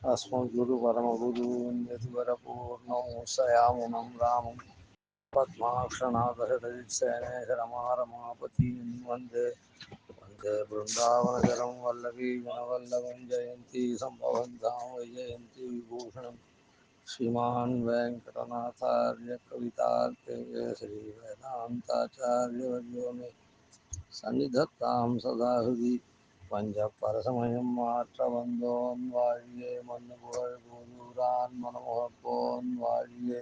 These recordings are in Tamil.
अस्मद्गुरु परमगुरून् यतिवरपूर्णं सयामुनं रामं पद्माक्षनाथहृदयसेनेशरमारमापतीन् वन्दे वन्दे बृन्दावनचरं वल्लभी गुणवल्लभं जयन्ती सम्भवं धाम वैजयन्ती विभूषणं श्रीमान् वेङ्कटनाथार्य कवितार्किकेसरी वेदान्ताचार्यवर्यो मे सन्निधत्तां सदा हृदि பஞ்சப்பரசமயம் மாற்ற வந்தோன் வாழியே மண்ணுபுகழ் பூதூரான் மனமுகப்போன் வாழியே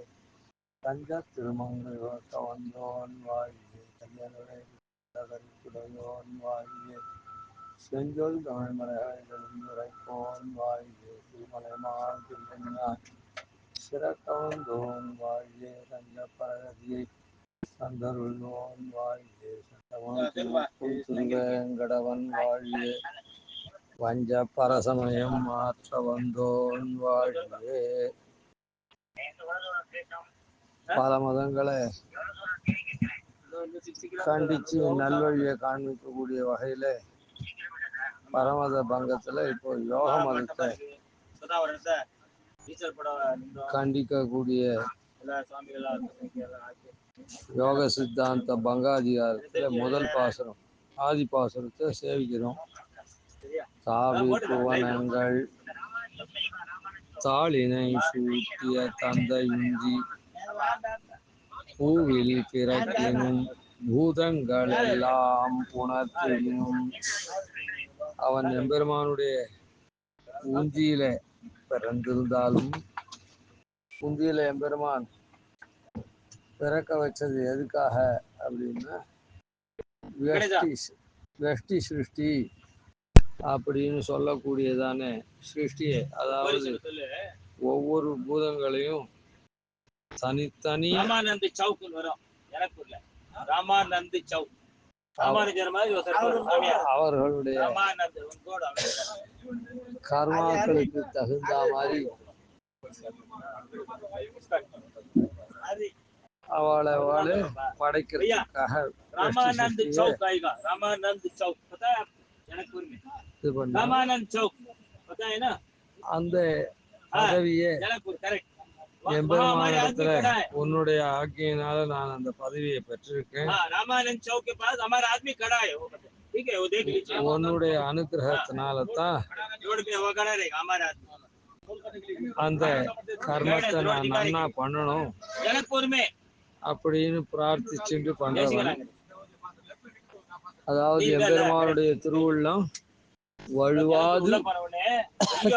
தஞ்ச திருமங்கை வளர்த்த வந்தோன் வாழியே கையனுடையோன் வாழியே செஞ்சொல் தமிழ்மலைகளும் உரைப்போன் வாழியே திருமலைமான் திருமணியான் சிறக்கவந்தோன் வாழியே தஞ்ச பரகதியை சந்தருள்வோன் வாழியே திருவேங்கடவன் வாழியே வஞ்ச பரசமயம் மாற்ற வந்தோன் வாழியே. பல மதங்களை கண்டிச்சு நல்வழியை காண்பிக்கக்கூடிய வகையில பரமத பங்கத்துல இப்போ யோக மதத்தை கண்டிக்கக்கூடிய யோக சித்தாந்த பங்காதிகாரத்துல முதல் பாசுரம் ஆதி பாசுரத்தை சேவிக்கிறோம். தாவி புவனங்கள் தாளினை சூட்டிய தந்தையுஞ்சி பூவில் பிறக்கினும் பூதங்கள் எல்லாம் புணர்த்தினும் அவன் எம்பெருமானுடைய உந்தியில பிறந்திருந்தாலும் உந்தியில எம்பெருமான் பிறக்க வச்சது எதுக்காக அப்படின்னா வெஷ்டி சிருஷ்டி அப்படின்னு சொல்லக்கூடியதான சிருஷ்டியை, அதாவது ஒவ்வொரு பூதங்களையும் தனித்தனி அவர்களுடைய கர்மாக்களுக்கு தகுந்த மாதிரி அவளை படைக்கிறதுக்காக அந்த பதவியை எம்பெருமானிடத்துல உன்னுடைய ஆக்கியினால நான் அந்த பதவியை பெற்றிருக்கேன். உன்னுடைய அனுகிரகத்தினால தான் அந்த கர்மத்தை நான் நன்னா பண்ணணும் அப்படின்னு பிரார்த்திச்சுட்டு பண்றவன். அதாவது எம்பெருமானுடைய திருவுள்ளம் வழுவாது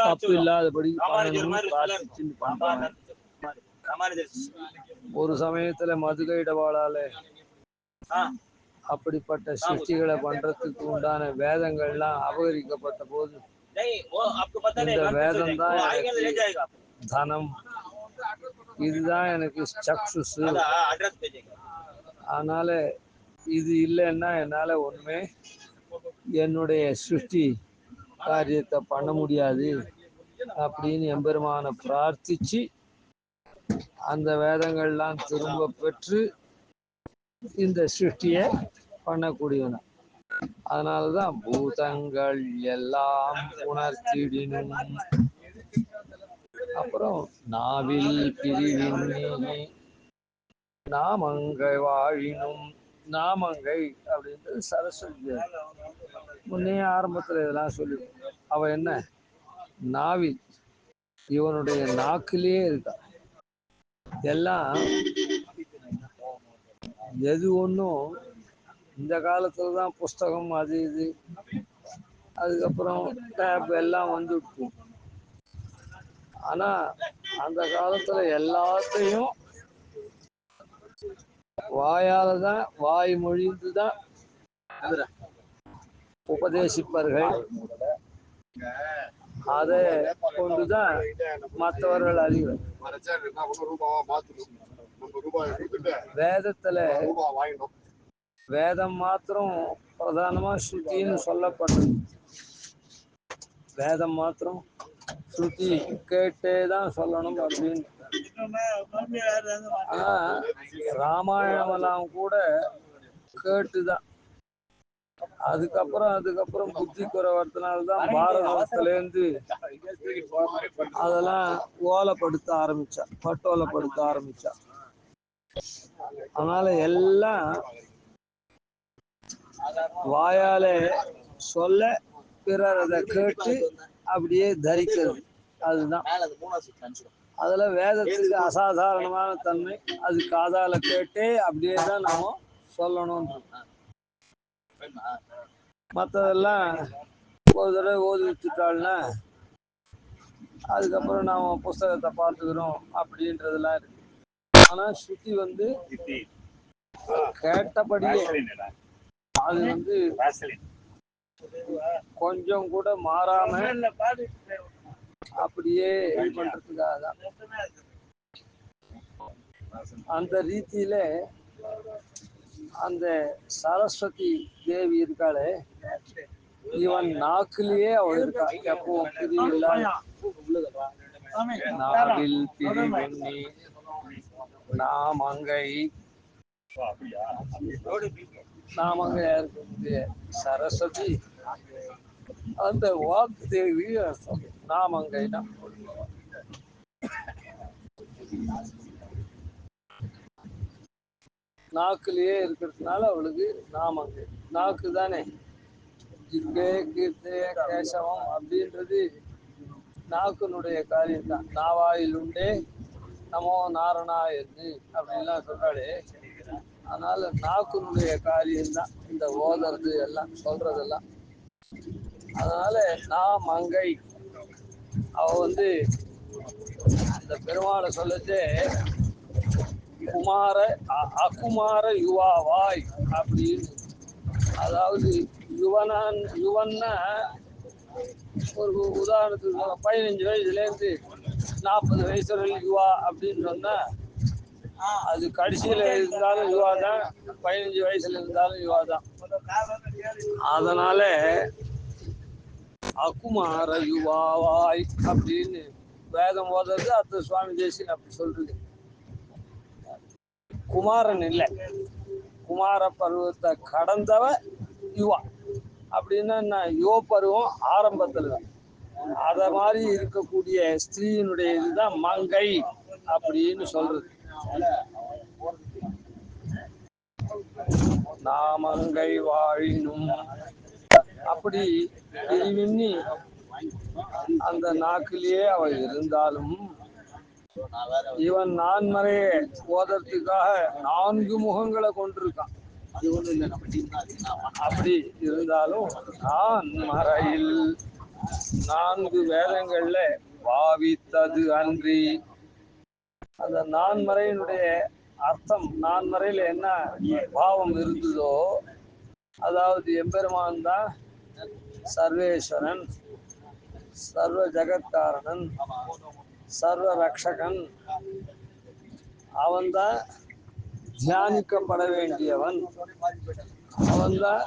தப்பு இல்லாதபடி பிரார்த்திச்சுட்டு பண்றவன். ஒரு சமயத்துல மதுகைடவாளால அப்படிப்பட்ட சிருஷ்டிகளை பண்றதுக்கு உண்டான வேதங்கள்லாம் அபகரிக்கப்பட்ட போது இந்த வேதம் தான் தனம், இதுதான் எனக்கு சக்ஷுசு, அதனால இது இல்லைன்னா என்னால ஒண்ணுமே என்னுடைய சிருஷ்டி காரியத்தை பண்ண முடியாது அப்படின்னு எம்பெருமான பிரார்த்திச்சு அந்த வேதங்கள்லாம் திரும்ப பெற்று இந்த சிருஷ்டியை பண்ணக்கூடியவன. அதனாலதான் பூதங்கள் எல்லாம் உணர்த்திடினும், அப்புறம் நாவில் பிரிவின் நாமங்கை வாழினும், நாமங்கை அப்படின்றது சரஸ்வதி முன்னே ஆரம்பத்துல இதெல்லாம் சொல்லி அவ என்ன நாவில் இவனுடைய நாக்கிலேயே இருக்கா. எல்லாம் எது ஒன்றும் இந்த காலத்துலதான் புஸ்தகம் அது இது அதுக்கப்புறம் டேப் எல்லாம் வந்துட்டு, ஆனா அந்த காலத்துல எல்லாத்தையும் வாயாலதான் வாய் மொழிந்துதான் உபதேசிப்பார்கள். அதை கொண்டுதான் மற்றவர்கள் அறிவர். வேதத்துல வேதம் மாத்திரம் பிரதானமா ஸ்ருதின்னு சொல்லப்பட்டது. வேதம் மாத்திரம் ஸ்ருதி கேட்டேதான் சொல்லணும் அப்படின்னு. ஆனா ராமாயணம் எல்லாம் கூட கேட்டுதான். அதுக்கப்புறம் புத்தி குறை வரதுனால்தான் பாரதத்திலேருந்து அதெல்லாம் ஓலைப்படுத்த ஆரம்பிச்சா, பட்டோலைப்படுத்த ஆரம்பிச்சா. அதனால எல்லாம் வாயாலே சொல்ல, பிறர் அதை கேட்டு அப்படியே தரிக்கிறது. அதுதான் அதுல வேதத்துக்கு அசாதாரணமான தன்மை. அது காதால கேட்டே அப்படியே தான் நாம சொல்லணும். மற்றதெல்லாம் ஒரு தடவை ஓதி வச்சுட்டாள்னா அதுக்கப்புறம் நாம புஸ்தகத்தை பார்த்துக்கிறோம் அப்படின்றதெல்லாம் இருக்கு. ஆனா ஸ்ருதி வந்து கேட்டபடியே அது வந்து கொஞ்சம் கூட மாறாம அப்படியே இது பண்றதுக்காக தான். அந்த ரீதியில அந்த சரஸ்வதி தேவி இருக்காளே, இவன் நாக்குலயே அவள் இருக்கா. எப்பவும் பிரிவில்லை, நாவில் பிரிவெண்ணி நாமங்கை. நாமங்கையா இருக்கக்கூடிய சரஸ்வதி அந்த வாக்கு தேவி நாமங்கைனா. நாக்குலயே இருக்கிறதுனால அவளுக்கு நாமங்கை. நாக்கு தானே ஜிக்கே கீர்த்தே கேசவம் அப்படின்றது நாக்குனுடைய காரியம் தான். நாவாயில் உண்டே நமோ நாரணாயன்னு அப்படின்லாம் சொல்றாளே. அதனால நாக்குனுடைய காரியம்தான் இந்த ஓதுறது எல்லாம் சொல்றதெல்லாம். அதனால நான் மங்கை அவ வந்து அந்த பெருமாளை சொல்லச்சே குமார அகுமார யுவாவாய் அப்படின்னு. அதாவது யுவன்னா ஒரு உதாரணத்துக்கு 15 வயசுலேருந்து 40 வயசு வரைக்கும் யுவா அப்படின்னு சொன்னா அது கடைசியில இருந்தாலும் யுவா தான், 15 வயசுல இருந்தாலும் யுவா தான். அதனால அகுமார யுவாவாய் அப்படின்னு வேதம் ஓதுறது அது சுவாமி தேசிகன் அப்படி சொல்றது. குமாரன் இல்லை, குமார பருவத்தை கடந்தவ யுவா அப்படின்னா யுவ பருவம் ஆரம்பத்துல தான். அத மாதிரி இருக்கக்கூடிய ஸ்திரீனுடைய இதுதான் மங்கை அப்படின்னு சொல்றது. நாமங்கை வாழினும் அப்படி பிரிவின்னி அந்த நாக்கிலேயே அவள் இருந்தாலும் இவன் நான்மறையை ஓதறதுக்காக 4 முகங்களை கொண்டிருக்கான். அப்படி இருந்தாலும் நான் மறையில் 4 வேதங்கள்ல பாவித்தது அன்றி. அந்த நான்மறையினுடைய அர்த்தம், நான்மறையில என்ன பாவம் இருந்ததோ, அதாவது எம்பெருமான் தான் சர்வேஸ்வரன், சர்வ ஜகத்காரணன், சர்வ ரக்ஷகன். அவன்தான் தியானிக்கப்பட வேண்டியவன். அவன்தான்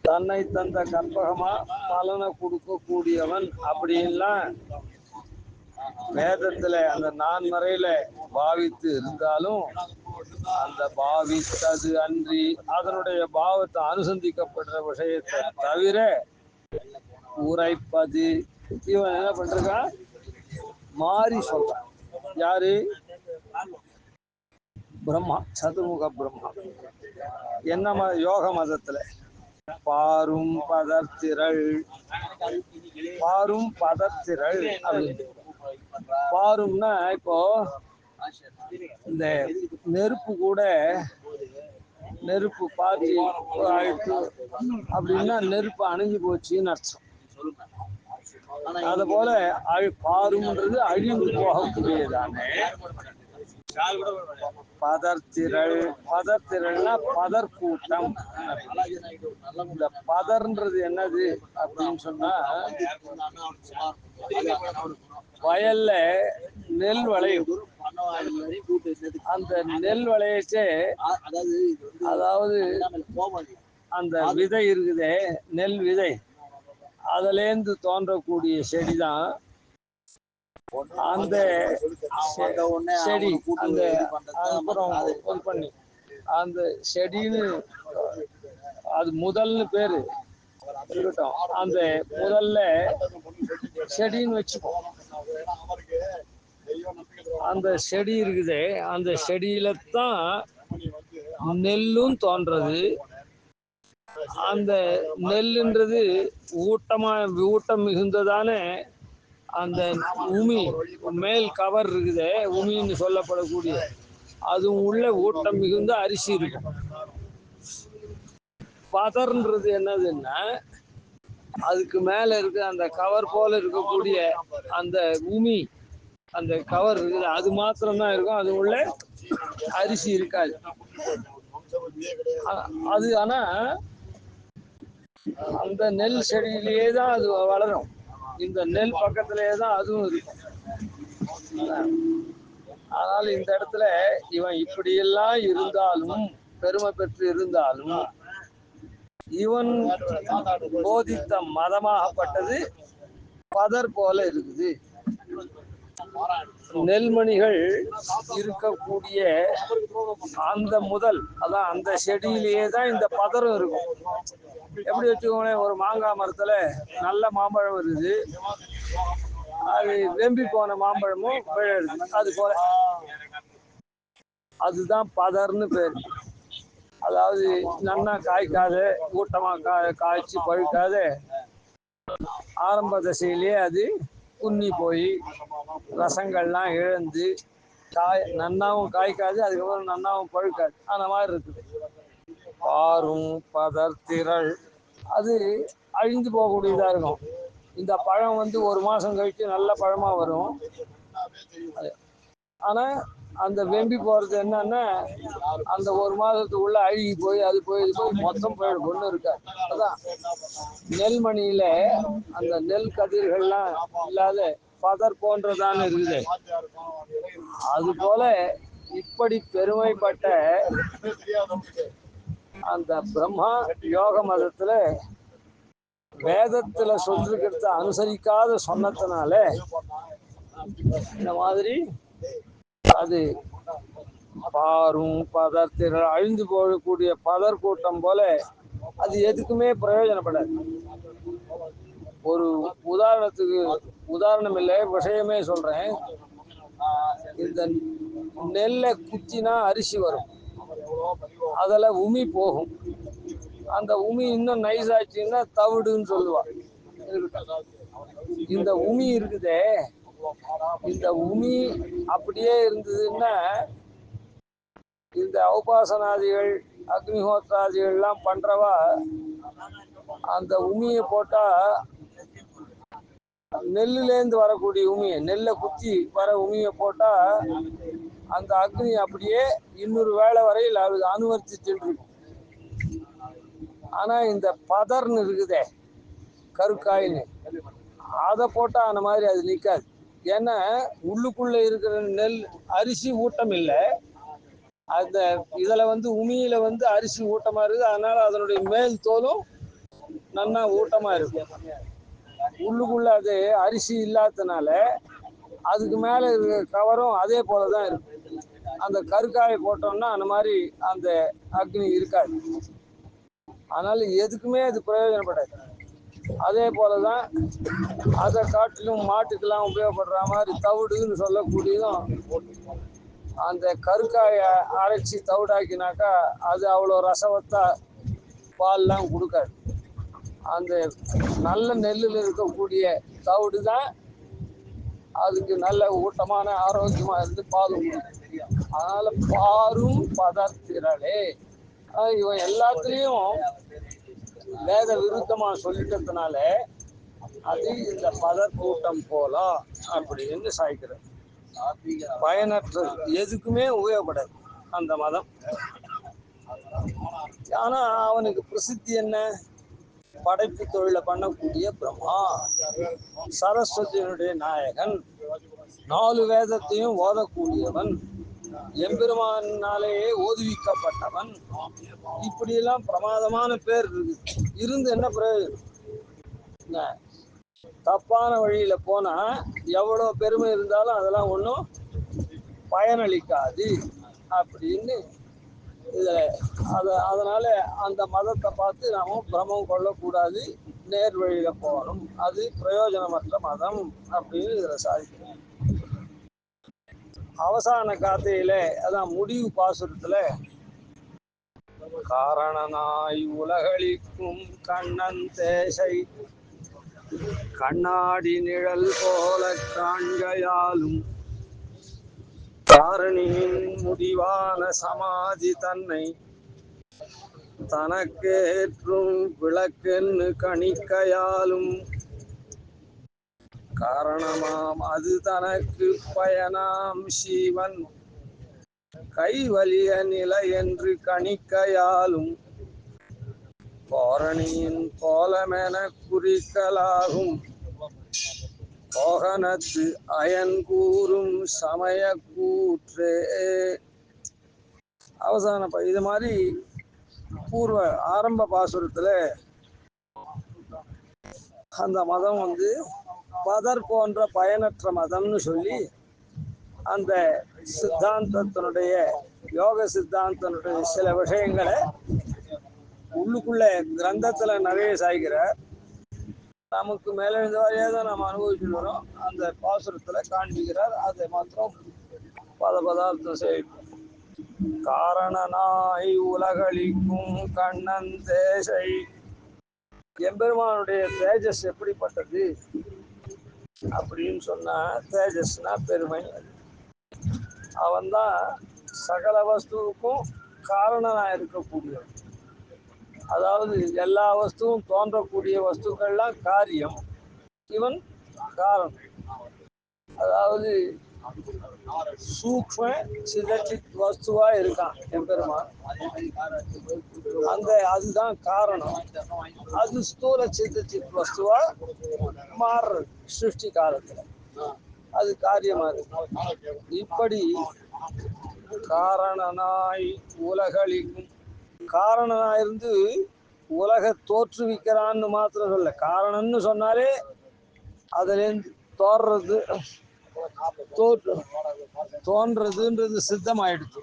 தன்னை தந்த கற்பகமா பலனை கொடுக்க கூடியவன். அப்படின்லாம் வேதத்துல அந்த நான்மறையில பாவித்து இருந்தாலும் அந்த பாவித்தது அன்றி அதனுடைய பாவத்தை அனுசந்திக்கப்படுற விஷயத்தை தவிர உரைப்பது. இவன் என்ன பண்றான், மாறி சொல்றான். யாரு? பிரம்மா, சதுர்முக பிரம்மா. என்ன யோக மதத்துல பாரும் பதர்த்திரள், பாரும் பதர்த்திரள் அப்படின்னு. பாரும்னா இப்போ இந்த நெருப்பு கூட நெருப்பு பாத்தி ஆயிட்டு அப்படின்னா நெருப்பு அணைஞ்சு போச்சுன்னு அர்த்தம். அது போல பாரும்ன்றது அழிந்து போகக்கூடியதானே. பதர்த்திரள், பதர்த்திரள்னா பதர் கூட்டம். இந்த பதர்ன்றது என்னது அப்படின்னு சொன்னா, வயல்ல நெல் விளையும். அந்த நெல் விளையச்சே, அதாவது அந்த விதை இருக்குதே, நெல் விதை, அதுலேருந்து தோன்றக்கூடிய செடிதான் அந்த செடி. அந்த அப்புறம் பண்ணி அந்த செடின்னு அது முதல்னு பேரு இருக்கட்டும். அந்த முதல்ல செடின்னு வச்சுப்போம். அந்த செடி இருக்குதே, அந்த செடியில தான் நெல்லும் தோன்றது. அந்த நெல்லுன்றது ஊட்டம் மிகுந்ததான அந்த உமி மேல் கவர் இருக்குதே, உமின்னு சொல்லப்படக்கூடிய அதுவும் உள்ள ஊட்டம் மிகுந்த அரிசி இருக்கும். பதர்ன்றது என்னதுன்னா, அதுக்கு மேல இருக்க அந்த கவர் போல இருக்கக்கூடிய அந்த உமி, அந்த கவர் இருக்குது, அது மாத்திரம்தான் இருக்கும். அது உள்ள அரிசி இருக்காது. அது ஆனா அந்த நெல் செடியிலேயே தான் அது வளரும். இந்த நெல் பக்கத்திலேயே தான் அதுவும் இருக்கும். அதனால இந்த இடத்துல இவன் இப்படியெல்லாம் இருந்தாலும், பெருமை பெற்று இருந்தாலும், இவன் போதித்த மதமாகப்பட்டது பதர் போல இருக்குது. நெல்மணிகள் இருக்கக்கூடிய அந்த முதல், அதான் அந்த செடியிலேயே தான் இந்த பதரும் இருக்கும். எப்படி வச்சுக்கோங்களேன், ஒரு மாங்காய் மரத்துல நல்ல மாம்பழம் இருக்குது, அது வெம்பி போன மாம்பழமும் விழுது. அது போல அதுதான் பதர்னு பேர். அதாவது நன்னா காய்க்காத, கூட்டமா காய்ச்சி பழுக்காத, ஆரம்ப தசையிலேயே அது குன்னி போய் ரசங்கள்லாம் இழந்து நன்னாவும் காய்க்காது, அதுக்கப்புறம் நன்னாவும் பழுக்காது. அந்த மாதிரி இருக்குது. பாரும் பதர் திரள், அது அழிந்து போகக்கூடியதா இருக்கும். இந்த பழம் வந்து ஒரு மாசம் கழிச்சு நல்ல பழமா வரும். ஆனா அந்த வெம்பி போறது என்னன்னா, அந்த ஒரு மாதத்துக்குள்ள அழுகி போய் அது போய் மொத்தம் போயிடும், ஒண்ணு இருக்காது. அதான் நெல்மணியில அந்த நெல் கதிர்கள்லாம் இல்லாத பதர் போன்றதான இருக்குது. அது போல இப்படி பெருமைப்பட்ட அந்த பிரம்மா யோக மதத்துல வேதத்துல சொல்லிருக்கிறத அனுசரிக்காத சொன்னதுனால இந்த மாதிரி அது பாரும் பதர் அழிந்து போகக்கூடிய பதர் கூட்டம் போல அது எதுக்குமே பிரயோஜனப்படாது. ஒரு உதாரணம் இல்லை, விஷயமே சொல்றேன். இந்த நெல்லை குத்தினா அரிசி வரும், அதில் உமி போகும். அந்த உமி இன்னும் நைஸ் ஆச்சுன்னா தவிடுன்னு சொல்லுவாங்க. இந்த உமி இருக்குதே, இந்த உமி அப்படியே இருந்ததுன்னா இந்த உபாசனாதிகள் அக்னிஹோத்ராதிகள் எல்லாம் பண்றவா அந்த உமியை போட்டா, நெல்லுலேருந்து வரக்கூடிய உமியை, நெல்லை குத்தி வர உமியை போட்டா அந்த அக்னி அப்படியே இன்னொரு வேளை வரையில் அது அனுவர்த்திச்சுட்டு இருக்கும். ஆனா இந்த பதர்னு இருக்குதே, கருக்காயின்னு, அதை போட்டா அந்த மாதிரி அது நிற்காது. ஏன்னா உள்ளுக்குள்ள இருக்கிற நெல் அரிசி ஊட்டம் இல்லை, அந்த இதுல வந்து உமியில வந்து அரிசி ஊட்டமா இருக்குது. அதனால அதனுடைய மேல் தோலும் நன்னா ஊட்டமா இருக்கு. உள்ளுக்குள்ள அது அரிசி இல்லாததுனால அதுக்கு மேல இருக்கிற கவரும் அதே போலதான் இருக்கு. அந்த கருக்காயை போட்டோம்னா அந்த மாதிரி அந்த அக்னி இருக்காது. அதனால எதுக்குமே அது பிரயோஜனப்படாது. அதே போலதான் அதை காட்டிலும் மாட்டுக்கெல்லாம் உபயோகப்படுற மாதிரி தவிடுன்னு சொல்லக்கூடியதும், அந்த கருக்காயை அரைச்சி தவிடாக்கினாக்கா அது அவ்வளோ ரசவத்தா பால்லாம் கொடுக்காது. அந்த நல்ல நெல்லில் இருக்கக்கூடிய தவிடு தான் அதுக்கு நல்ல ஊட்டமான ஆரோக்கியமா இருந்து பாலும். அதனால பாரும் பதத்திரளே, இவன் எல்லாத்துலேயும் வேத விருத்தமா சொல்லிட்டதுனால அது இந்த பதர் கூட்டம் போலாம் அப்படின்னு சாய்க்கிறது. பயனற்றது, எதுக்குமே உபயோகப்படாது அந்த மதம். ஆனா அவனுக்கு பிரசித்தி என்ன? படைப்பு தொழிலை பண்ணக்கூடிய பிரம்மா, சரஸ்வதியினுடைய நாயகன், 4 வேதத்தையும் ஓதக்கூடியவன், எம்பெருமானாலேயே ஓதுவிக்கப்பட்டவன். இப்படியெல்லாம் பிரமாதமான பேர் இருந்து என்ன பிரயோஜனம்? தப்பான வழியில போனா எவ்வளவு பெருமை இருந்தாலும் அதெல்லாம் ஒன்றும் பயனளிக்காது அப்படின்னு இதுல அதனால அந்த மதத்தை பார்த்து நாம பிரமம் கொள்ளக்கூடாது. நேர்வழியில போகணும், அது பிரயோஜனமற்ற மதம் அப்படின்னு இதுல சாதிக்கிறேன். அவசான காத்தையில அதான் முடிவு பாசுரத்துல காரணனாய் உலகளிக்கும் கண்ணன் தேசை கண்ணாடி நிழல் போல காண்கையாலும் காரணியின் முடிவான சமாதி தன்னை தனக்கேற்றும் விளக்கென்னு கணிக்கையாலும் காரணமாம் அது தனக்கு பயனாம் சிவன் கைவலிய நிலை என்று கணிக்கையாலும் கோரணியின் கோலமென குறிக்கலாகும் கோகனத்து அயன் கூறும் சமய கூற்றே. அவசான இது மாதிரி பூர்வ ஆரம்ப பாசுரத்துல அந்த மதம் பதர் போன்ற பயனற்ற மதம்னு சொல்லி அந்த சித்தாந்தத்தினுடைய யோக சித்தாந்தத்தினுடைய சில விஷயங்களை உள்ளுக்குள்ள கிரந்தத்துல நிறைய சாய்கிறார். நமக்கு மேலெழுந்த வரையாக தான் நம்ம அனுபவிச்சுட்டு வரோம். அந்த பாசுரத்துல காண்பிக்கிறார். அதை மாத்திரம் பதார்த்தம் செய்யும். காரணனாய் உலகளிக்கும் கண்ணன் தேசை. எம்பெருமானுடைய தேஜஸ் எப்படிப்பட்டது அப்படின்னு சொன்னா, தேஜஸ்னா பெருமை. அவன்தான் சகல வஸ்துவுக்கும் காரணனா இருக்கக்கூடியவன். அதாவது எல்லா வஸ்துவும் தோன்றக்கூடிய வஸ்துக்கள்லாம் காரியம், இவன் காரணம். அதாவது சூக்ஷ்ம சிதச்சித் வஸ்துவா இருக்கான் எம்பெருமான். அதுதான் காரணம். அது ஸ்தூல சிதச்சித் வஸ்துவா மாறுறது சிருஷ்டி காலத்துல, அது காரியமா இருக்கு. இப்படி காரணனாய் உலகளிக்கும், காரணனாயிருந்து உலக தோற்றுவிக்கிறான்னு மாத்திரம் சொல்ல. காரணம்னு சொன்னாலே அதுலேருந்து தோன்றது தோன்றதுன்றது சித்தமாயிடுச்சு.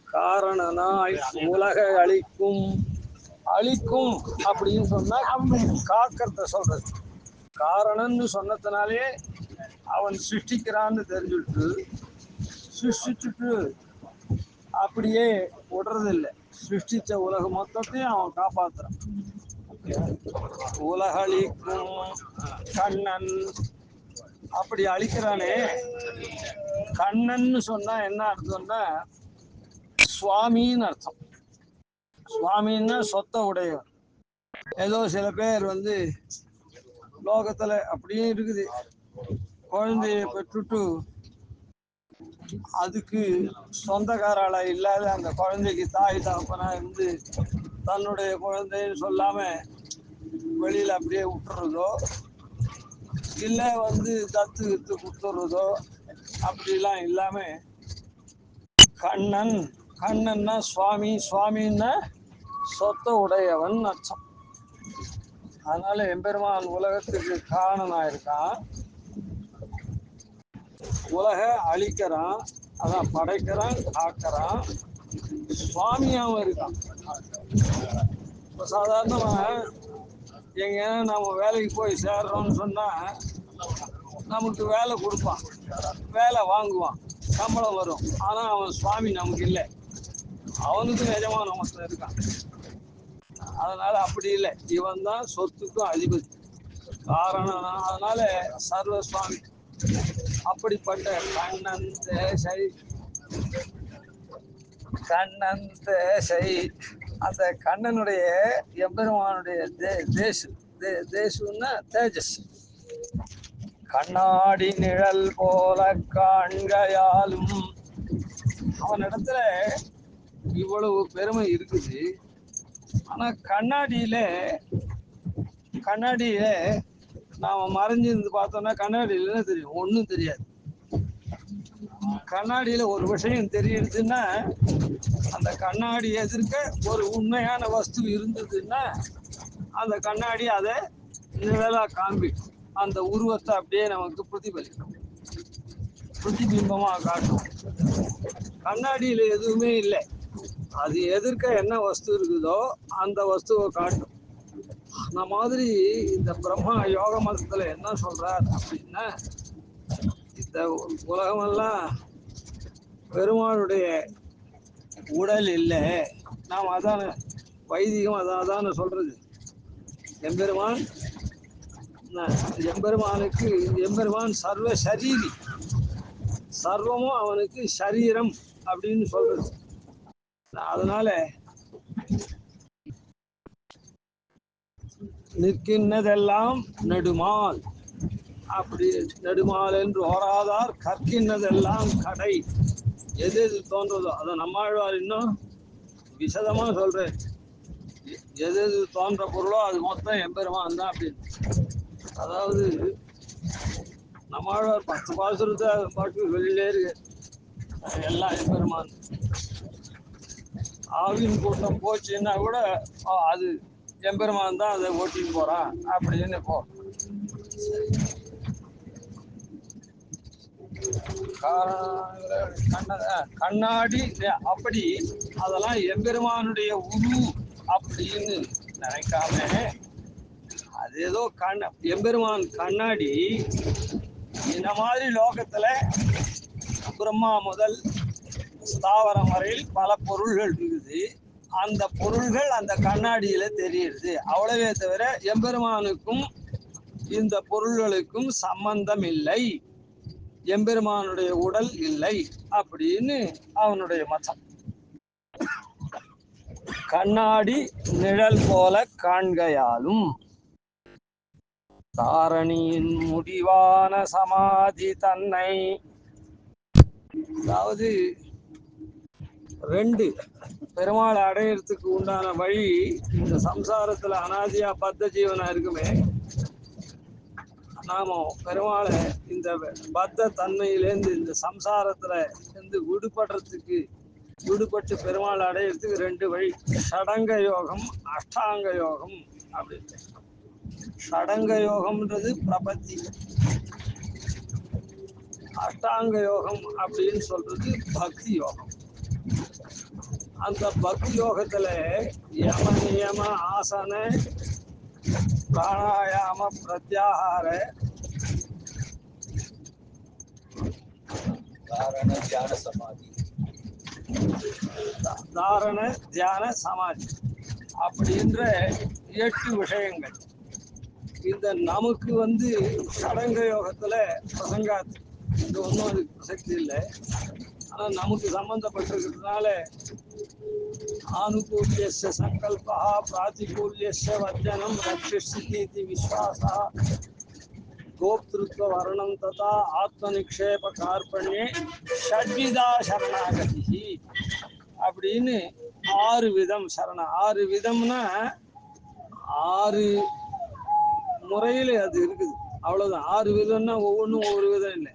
காரணனாய் உலக அழிக்கும். அழிக்கும் அப்படின்னு சொன்னா காக்கிறத சொல்றது. காரணம்னு சொன்னதுனாலே அவன் சிருஷ்டிக்கிறான்னு தெரிஞ்சுட்டு சிருஷ்டிச்சுட்டு அப்படியே விடுறதில்லை. சிருஷ்டிச்ச உலகம் மொத்தத்தையும் அவன் காப்பாத்துறான். உலகளிக்கும் கண்ணன் அப்படி அழிக்கிறானே. கண்ணன்னு சொன்னா என்ன அர்த்தம்னா சுவாமின்னு அர்த்தம். சுவாமின்னா சொத்த உடையவர். ஏதோ சில பேர் லோகத்துல அப்படியே இருக்குது, குழந்தைய பெற்றுட்டு அதுக்கு சொந்தக்காரால இல்லாத அந்த குழந்தைக்கு தாய் தகப்பனா இருந்து தன்னுடைய குழந்தைன்னு சொல்லாம வெளியில அப்படியே விட்டுறதோ, இல்ல தத்து வித்து கொடுத்துறதோ அப்படிலாம் இல்லாம கண்ணன். கண்ணன்னா சுவாமி, சுவாமின்னா சொத்த உடையவன் அர்த்தம். அதனால எம்பெருமான் உலகத்துக்கு காரணனா இருக்கான். உலக அழிக்கிறான், அதான் படைக்கிறான், காக்கிறான், சுவாமியாவும் இருக்கான். இப்போ சாதாரணமா எங்க நம்ம வேலைக்கு போய் சேர்றோம்னு சொன்னா நமக்கு வேலை கொடுப்பான், வேலை வாங்குவான், சம்பளம் வரும். ஆனா அவன் சுவாமி நமக்கு இல்லை, அவனுக்கு நிஜமான ஒருத்தன் இருக்கான். அதனால அப்படி இல்லை, இவன் தான் சொத்துக்கும் அதிபதி, காரணம். அதனால சர்வ சுவாமி. அப்படிப்பட்ட கண்ணன் தேசை. கண்ணன் தேசை அந்த கண்ணனுடைய எம்பெருமானுடைய தேசுன்னா தேஜஸ். கண்ணாடி நிழல் போல காண்கையாலும். அவனிடத்துல இவ்வளவு பெருமை இருக்குது. ஆனா கண்ணாடியில நாம மறைஞ்சிருந்து பார்த்தோம்னா கண்ணாடியில தெரியும், ஒன்றும் தெரியாது. கண்ணாடியில ஒரு விஷயம் தெரியுதுன்னா, அந்த கண்ணாடி எதிர்க்க ஒரு உண்மையான வஸ்து இருந்ததுன்னா அந்த கண்ணாடி அதை நிழலா காண்பிக்கும். அந்த உருவத்தை அப்படியே நமக்கு பிரதிபலிக்கும், பிரதிபிம்பமா காட்டும். கண்ணாடியில எதுவுமே இல்லை. அது எதிர்க்க என்ன வஸ்து இருக்குதோ அந்த வஸ்துவை காட்டும். அந்த மாதிரி இந்த பிரம்மா யோக மதத்துல என்ன சொல்றார் அப்படின்னா, இந்த உலகமெல்லாம் பெருமாளுடைய உடல் இல்லை. நாம் அதான வைதிகம் அதான சொல்றது. எம்பெருமான் எம்பெருமானுக்கு எம்பெருமான் சர்வ சரீரி, சர்வமும் அவனுக்கு சரீரம் அப்படின்னு சொல்றது. அதனால நிற்கின்றதெல்லாம் நெடுமால் அப்படி நெடுமால் என்று ஓராதார் கற்கின்றதெல்லாம் கடை. எது எது தோன்றதோ அதை நம்மாழ்வார் இன்னும் விசதமா சொல்றேன். எது எது தோன்ற பொருளோ அது மொத்தம் எம்பெருமான் தான் அப்படின்னு. அதாவது நம்மாழ்வார் 10 பாசுரத்தை பாட்டு வெளியிலே இருக்கு, எல்லாம் எம்பெருமான். ஆவின் கூட்டம் போச்சுன்னா கூட அது எம்பெருமான் தான் அதை ஓட்டின்னு போறான் அப்படின்னு போ. கண்ணாடி அப்படி அதெல்லாம் எம்பெருமானுடைய உரு அப்படின்னு நினைக்காம, அது ஏதோ எம்பெருமான் கண்ணாடி. இந்த மாதிரி லோகத்துல பிரம்மா முதல் ஸ்தாவரம் வரையில் பல பொருள்கள் இருக்குது. அந்த பொருள்கள் அந்த கண்ணாடியில தெரியுது, அவ்வளவே தவிர எம்பெருமானுக்கும் இந்த பொருள்களுக்கும் சம்பந்தம் இல்லை, எம்பெருமானுடைய உடல் இல்லை அப்படின்னு அவனுடைய மதம். கண்ணாடி நிழல் போல காண்கையாலும் தாரணியின் முடிவான சமாதி தன்னை. அதாவது ரெண்டு பெருமாள் அடையறதுக்கு உண்டான வழி. இந்த சம்சாரத்துல அனாதியா பத்த ஜீவனா இருக்குமே, நாம பெருமாளை இந்த பத்த தன்மையிலேருந்து இந்த சம்சாரத்துல இருந்து விடுபட்டு பெருமாள் அடையிறதுக்கு 2 வழி. ஷடங்க யோகம், அஷ்டாங்க யோகம் அப்படின்னு. ஷடங்க யோகம்ன்றது பிரபத்தி, அஷ்டாங்க யோகம் அப்படின்னு சொல்றது பக்தி யோகம். அந்த பக்தி யோகத்துல யம நியம ஆசன பிராணாயாம பிரத்யாகார தாரண தியான சமாதி அப்படின்ற 8 விஷயங்கள். இந்த நமக்கு சடங்க யோகத்துல பிரசங்காது, இது ஒன்றும் அதுக்கு பிரசக்தி இல்லை. ஆனா நமக்கு சம்பந்தப்பட்டிருக்கிறதுனால ஆனுகூல்யஸ்ய சங்கல்பா பிராதிகூல்யஸ்ய வர்ஜனம் ரக்ஷிஷ்யதி விஸ்வாசா கோப்திருத்வ வர்ணம் ததா ஆத்ம நிக்ஷேப கார்பண்யே ஷட்விதா சரணாகதி அப்படின்னு 6 விதம் சரணம். 6 விதம்னா 6 முறையில் அது இருக்குது, அவ்வளவுதான். 6 விதம்னா ஒவ்வொன்றும் ஒவ்வொரு விதம் இல்லை.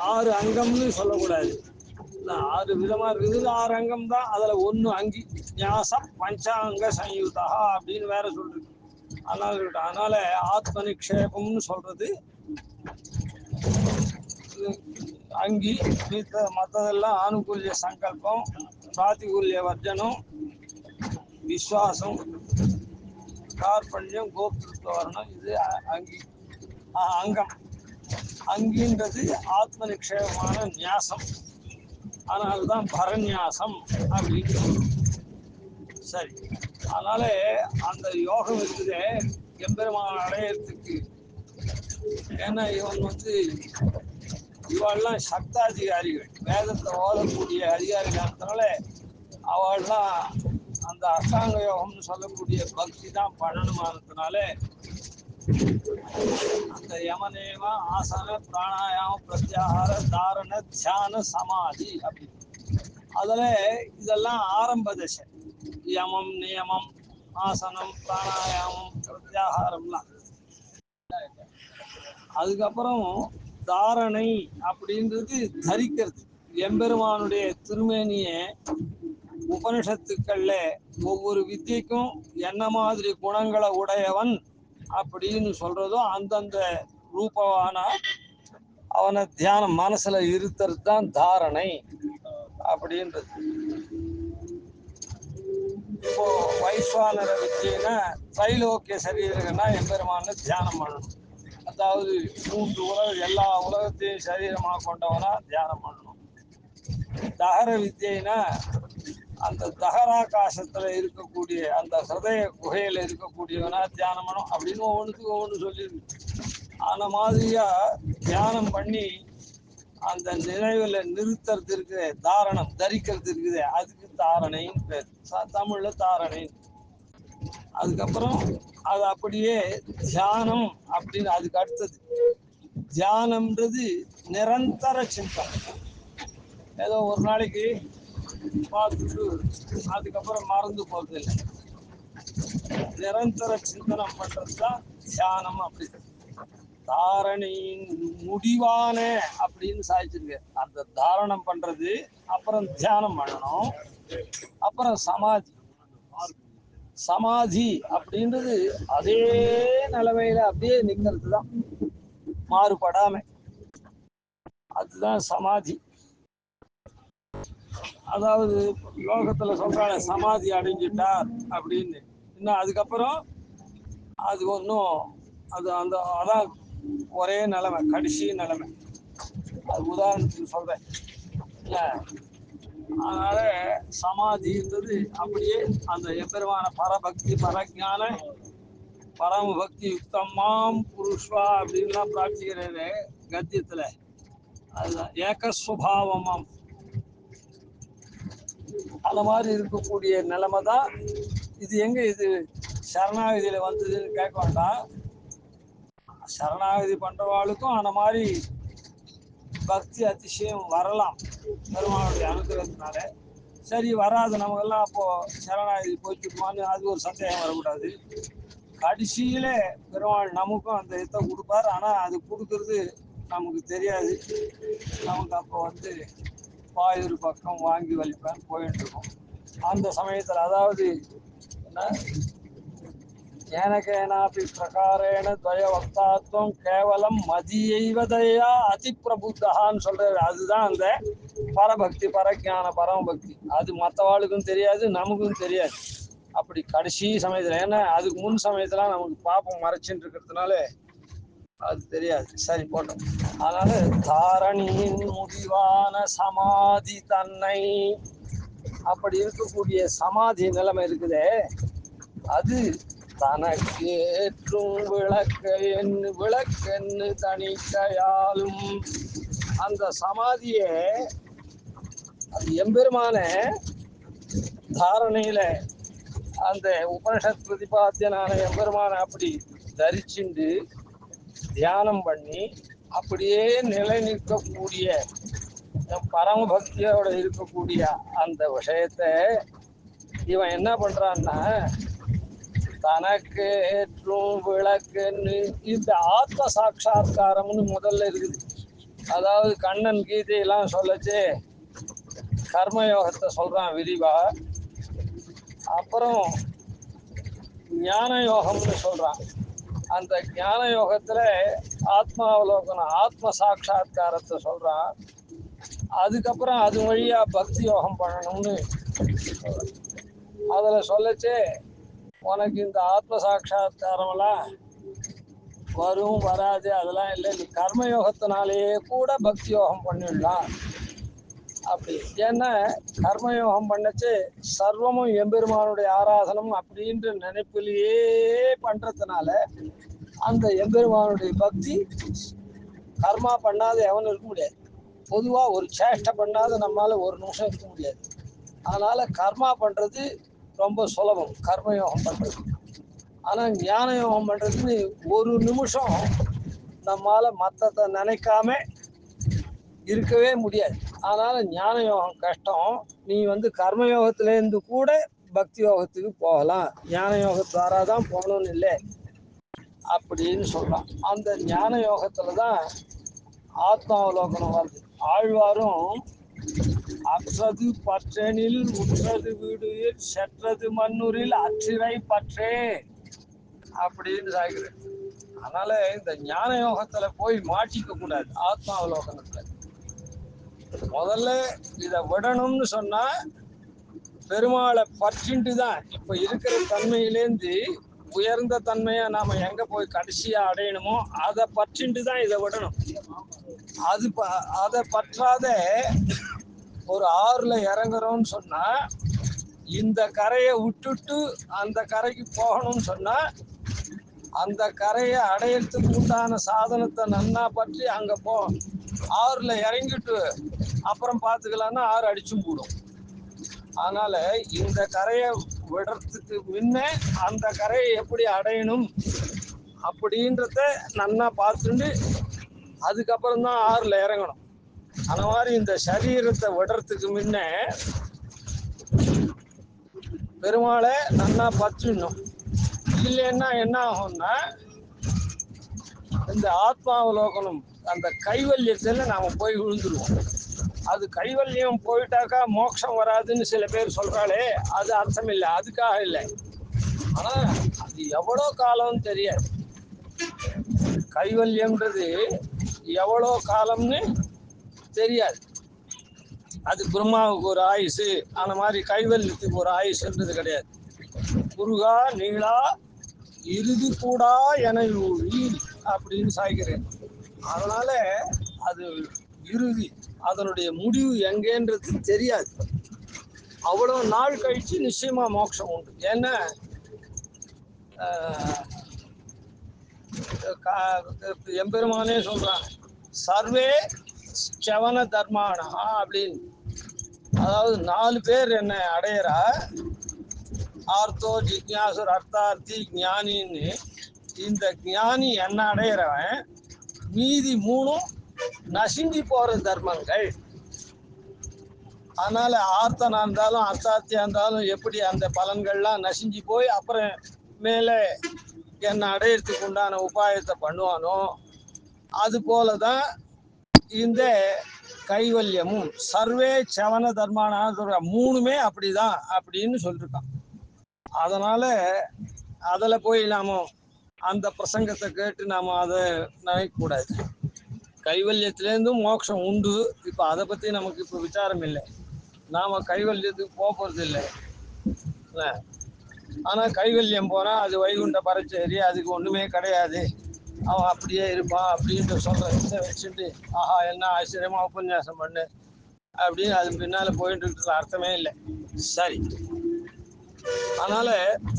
6 அங்கம்னு சொல்லக்கூடாது. 6 விதமா இருக்குது, 6 அங்கம் தான். அதுல 1 அங்கி ஞாசம் பஞ்சாங்க சயுதா அப்படின்னு வேற சொல்றது. அதனால ஆத்ம நிக்ஷேபம்னு சொல்றது அங்கி. மற்றதெல்லாம் ஆனுகூல்ய சங்கல்பம், பிராதிகூல்ய வர்ஜனம், விஸ்வாசம், கார்பண்யம், கோப்திருத்வ வர்ணம், இது அங்கி அங்கம். அங்கின்றது ஆத்ம நிக்ஷேபமான நியாசம், அதனால்தான் பரநியாசம் அப்படின்னு. சரி, அதனால அந்த யோகம் இருக்குதே எம்பெருமான் அடையறதுக்கு. ஏன்னா இவெல்லாம் சப்தாதிகாரிகள், வேதத்தை ஓதக்கூடிய அதிகாரிகளா. அவள்லாம் அந்த அஷ்டாங்க யோகம்னு சொல்லக்கூடிய பக்தி தான் பண்ணணுமானதுனால அந்த யமநேம ஆசன பிராணாயாம பிரத்யாகார தாரண தியான சமாதி அப்படி. அதுல இதெல்லாம் ஆரம்ப தசை. யமம் நியமம் ஆசனம் பிராணாயாமம் பிரத்யாகாரம்லாம். அதுக்கப்புறம் தாரணை அப்படின்றது தரிக்கிறது. எம்பெருமானுடைய திருமேனிய உபனிஷத்துக்கள்ல ஒவ்வொரு வித்தியக்கும் என்ன மாதிரி குணங்களை உடையவன் அப்படின்னு சொல்றதோ அந்தந்த ரூபமான அவனை தியானம் மனசுல இருத்தறது தான் தாரணை அப்படின்றது. இப்போ வைஸ்வானர வித்தியைனா திரைலோக்கிய சரீரங்கன்னா எம்பெருமான்னு தியானம் பண்ணணும். அதாவது 3 உலகம் எல்லா உலகத்தையும் சரீரமாக கொண்டவனா தியானம் பண்ணணும். தகர வித்தியைனா அந்த தகராகாசத்துல இருக்கக்கூடிய அந்த ஹிருதய குகையில இருக்கக்கூடியவனா தியானம் பண்ணணும் அப்படின்னு ஒவ்வொன்றுக்கு ஒவ்வொன்று சொல்லியிருக்கு. அந்த மாதிரியா தியானம் பண்ணி அந்த நினைவுல நிறுத்துறது இருக்குது, தாரணம் தரிக்கிறது இருக்குது, அதுக்கு தாரணைன்னு பேர். தமிழ்ல தாரணை. அதுக்கப்புறம் அது அப்படியே தியானம் அப்படின்னு அதுக்கு அடுத்தது. தியானம்ன்றது நிரந்தர சிந்தனை. ஏதோ ஒரு நாளைக்கு பார்த்துட்டு அதுக்கப்புறம் மறந்து போறது இல்லை. நிரந்தர சிந்தனம் பண்றது தான் தியானம். அப்படி தாரணையின் முடிவான அப்படின்னு சாதிச்சிருக்கு. அந்த தாரணம் பண்றது, அப்புறம் தியானம் பண்ணணும், அப்புறம் சமாதி. சமாதி அப்படின்றது அதே நிலைமையில அப்படியே நிக்கிறது தான், மாறுபடாம. அதுதான் சமாதி. அதாவது லோகத்துல சொல்றாங்க சமாதி அடைஞ்சிட்டார் அப்படின்னு. இன்னும் அதுக்கப்புறம் அது ஒன்றும் அது அந்த அதான் ஒரே நிலைமை, கடைசி நிலைமை. அது உதாரணத்துக்கு சொல்றேன் இல்ல. அதனால சமாதின்றது அப்படியே அந்த எம்பெருமான பரபக்தி பரஜான பரம பக்தி யுக்தமாம் புருஷ்வா அப்படின்லாம் பிரார்த்திக்கிறது கத்தியத்துல. அதுதான் ஏகஸ்வபாவமாம். அந்த மாதிரி இருக்கக்கூடிய நிலைமை தான் இது. எங்க இது சரணாகதியில வந்ததுன்னு கேட்க வேண்டாம். சரணாகதி பண்றவாளுக்கும் அந்த மாதிரி பக்தி அதிசயம் வரலாம் பெருமானுடைய அனுகிரகத்தினால. சரி, வராது நமக்கெல்லாம் அப்போ சரணாகதி போய்க்குமான்னு அது ஒரு சந்தேகம் வரக்கூடாது. கடைசியில பெருமாள் நமக்கும் அந்த இதை கொடுப்பார். ஆனா அது கொடுக்கறது நமக்கு தெரியாது. நமக்கு அப்போ பாயூர் பக்கம் வாங்கி வலிப்பேன் போயிட்டு இருக்கோம் அந்த சமயத்துல. அதாவது என்ன, ஏனகேனாபி பிரகாரேண துவய வக்தாத்வம் கேவலம் மதியைவதையா அதி பிரபுத்தகான்னு சொல்றது. அதுதான் அந்த பரபக்தி பரஜான பரமபக்தி. அது மற்றவாளுக்கும் தெரியாது, நமக்கும் தெரியாது. அப்படி கடைசி சமயத்துல, ஏன்னா அதுக்கு முன் சமயத்துல நமக்கு பாப்பம் மறைச்சுட்டு இருக்கிறதுனால அது தெரியாது. சரி, போட்டோம். அதனால தாரணியின் முடிவான சமாதி தன்னை, அப்படி இருக்கக்கூடிய சமாதி நிலைமை இருக்குதே, அது தனக்கேற்றும் விளக்கென்னு தணிக்கையாலும் அந்த சமாதியை அது எம்பெருமான தாரணையில அந்த உபனிஷத் பிரதிபாத்தியனான எம்பெருமான அப்படி தரிச்சுண்டு தியானம் பண்ணி அப்படியே நிலை நிற்கக்கூடிய பரமபக்தியோட இருக்கக்கூடிய அந்த விஷயத்தை இவன் என்ன பண்றான்னா, தனக்கு ஏற்றும் விளக்குன்னு இந்த ஆத்ம சாட்சா்காரம்னு முதல்ல இருக்குது. அதாவது கண்ணன் கீதையெல்லாம் சொல்லச்சு கர்மயோகத்தை சொல்றான் விரிவா. அப்புறம் ஞான யோகம்னு சொல்றான். அந்த ஞான யோகத்துல ஆத்மாவலோகனம் ஆத்ம சாட்சா்காரத்தை சொல்றான். அதுக்கப்புறம் அது வழியா பக்தி யோகம் பண்ணணும்னு அதுல சொல்லச்சு, உனக்கு இந்த ஆத்ம சாட்சா்காரமெல்லாம் வரும் வராது அதெல்லாம் இல்லை, நீ கர்மயோகத்தினாலேயே கூட பக்தி யோகம் பண்ணிடலாம் அப்படி. ஏன்னா கர்மயோகம் பண்ணச்சு சர்வமும் எம்பெருமானுடைய ஆராதனம் அப்படின்ற நினைப்பிலேயே பண்றதுனால அந்த எம்பெருமானுடைய பக்தி கர்மா பண்ணாத எவனும் இருக்க முடியாது. பொதுவா ஒரு சேஷ்டை பண்ணாத நம்மளால ஒரு நிமிஷம் இருக்க முடியாது. அதனால கர்மா பண்றது ரொம்ப சுலபம், கர்மயோகம் பண்றது. ஆனா ஞான யோகம் பண்றதுன்னு ஒரு நிமிஷம் நம்மால மத்தத்தை நினைக்காம இருக்கவே முடியாது. அதனால ஞான யோகம் கஷ்டம். நீ கர்மயோகத்துல இருந்து கூட பக்தி யோகத்துக்கு போகலாம், ஞான யோகத்தாரா தான் போகணும்னு இல்லை அப்படின்னு சொல்றான். அந்த ஞான யோகத்துலதான் ஆத்மாவலோகனம் வருது. ஆழ்வாரும் அற்றது பற்றெனில் உற்றது வீடுயில் செற்றது மண்ணூரில் அற்றிரை பற்றே அப்படின்னு சாய்கிறேன். அதனால இந்த ஞான யோகத்துல போய் மாட்டிக்க கூடாது. ஆத்மாவலோகனத்துல முதல்ல இதை விடணும்னு சொன்னா பெருமாளை பற்றிட்டு தான் இப்ப இருக்கிற தன்மையிலேருந்து உயர்ந்த தன்மையை நாம எங்க போய் கடைசியா அடையணுமோ அதை பற்றிட்டு தான் இதை விடணும். அது அதை பற்றாத ஒரு ஆறுல இறங்குறோம்னு சொன்னா இந்த கரையை விட்டுட்டு அந்த கரைக்கு போகணும்னு சொன்னா அந்த கரையை அடையறதுக்கு உண்டான சாதனத்தை நன்னா பற்றி அங்க போ. ஆறுல இறங்கிட்டு அப்புறம் பார்த்துக்கலாம்னா ஆறு அடிச்சும் போடும். அதனால இந்த கரையை விடுறதுக்கு முன்ன அந்த கரையை எப்படி அடையணும் அப்படின்றத நன்னா பார்த்துட்டு அதுக்கப்புறம் தான் ஆறுல இறங்கணும். அந்த மாதிரி இந்த சரீரத்தை விடுறதுக்கு முன்ன பெருமாளை நன்னா பற்றிடணும். இல்லைன்னா என்ன ஆகும்னா இந்த ஆத்மாவலோகனம் அந்த கைவல்யத்தில் நாம போய் விழுந்துருவோம். அது கைவல்யம் போயிட்டாக்கா மோட்சம் வராதுன்னு சில பேர் சொல்றாளே, அது அர்த்தம் இல்லை, அதுக்காக இல்லை. ஆனா அது எவ்வளோ காலம்னு தெரியாது. கைவல்யம்ன்றது எவ்வளோ காலம்னு தெரியாது. அது பிரம்மாவுக்கு ஒரு ஆயுசு, அந்த மாதிரி கைவல்யத்துக்கு ஒரு ஆயுசுன்றது கிடையாது. குருகா நீளா இறுதி கூடா என அப்படின்னு சாய்க்கிறேன். அதனால அது இறுதி, அதனுடைய முடிவு எங்கேன்றது தெரியாது. அவ்வளவு நாள் கழிச்சு நிச்சயமா மோட்சம் உண்டு. ஏன்னா எம்பெருமானே சொல்றான், சர்வே சவன தர்மானா அப்படின்னு. அதாவது 4 பேர் என்ன அடையறா, ஆர்த்தோ ஜிக்ஞாசுர் அர்த்தார்த்தி ஞானின்னு. இந்த ஞானி என்ன அடையிறவன் மீதி 3 நசுங்கி போற தர்மங்கள். அதனால ஆர்த்தனா இருந்தாலும் அர்த்தார்த்தியா இருந்தாலும் எப்படி அந்த பலன்கள்லாம் நசுங்கி போய் அப்புறம் மேலே என்ன அடையறதுக்கு உண்டான உபாயத்தை பண்ணுவானோ அது போலதான் இந்த கைவல்யமும். சர்வே சவன தர்மான 3மே அப்படிதான் அப்படின்னு சொல்லிருக்கான். அதனால அதுல போய் நாம அந்த பிரசங்கத்தை கேட்டு நாம அதை நினைக்க கூடாது. கைவல்யத்திலேருந்தும் மோட்சம் உண்டு. இப்ப அதை பத்தி நமக்கு இப்ப விசாரம் இல்லை. நாம கைவல்யத்துக்கு போறது இல்லை. ஆனா கைவல்யம் போனா அது வைகுண்ட பரச்சேரி, அதுக்கு ஒண்ணுமே கிடையாது, அவன் அப்படியே இருப்பான் அப்படின்ற சொல்றத வச்சுட்டு ஆஹா என்ன ஆச்சரியமா உபன்யாசம் பண்ணு அப்படின்னு அது பின்னால போயிட்டு இருக்கிற அர்த்தமே இல்லை. சரி, அதனால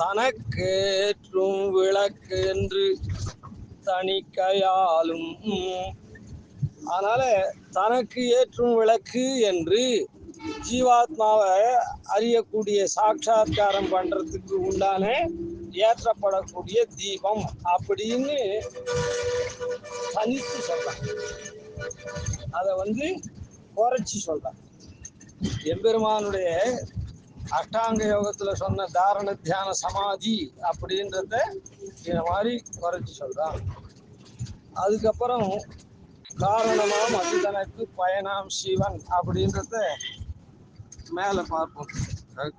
தனக்கேற்றும் விளக்கு என்று தணிக்கையாலும், அதனால தனக்கு ஏற்றும் விளக்கு என்று ஜீவாத்மாவை அறியக்கூடிய சாட்சா்காரம் பண்றதுக்கு உண்டான ஏற்றப்படக்கூடிய தீபம் அப்படின்னு தனித்து சொல்றாங்க. அதை குறைச்சி சொல்றாங்க. எம்பெருமானுடைய அஷ்டாங்க யோகத்துல சொன்ன தாரண தியான சமாதி அப்படின்றத இந்த மாதிரி குறைச்சி சொல்றான். அதுக்கப்புறம் காரணமாம் அது தனக்கு பயனாம் சிவன் அப்படின்றத மேல பார்ப்போம்.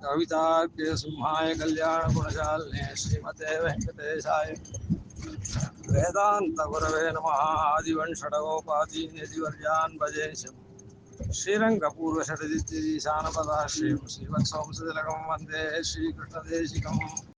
கவிதார்க்கிய சிம்ஹாய கல்யாண குணசாலினே ஸ்ரீமதே வெங்கடேசாய வேதாந்த குரவே நமः. ஆதிவன் ஷடகோபாதி நிதிவர்யான் பஜேஷம் ஸ்ரீரங்கபூர்வஷடதிசானபதாஸ்ரீம் ஸ்ரீவத்சோம்சதிலகம் வந்தே ஸ்ரீகிருஷ்ணதேசிகம்.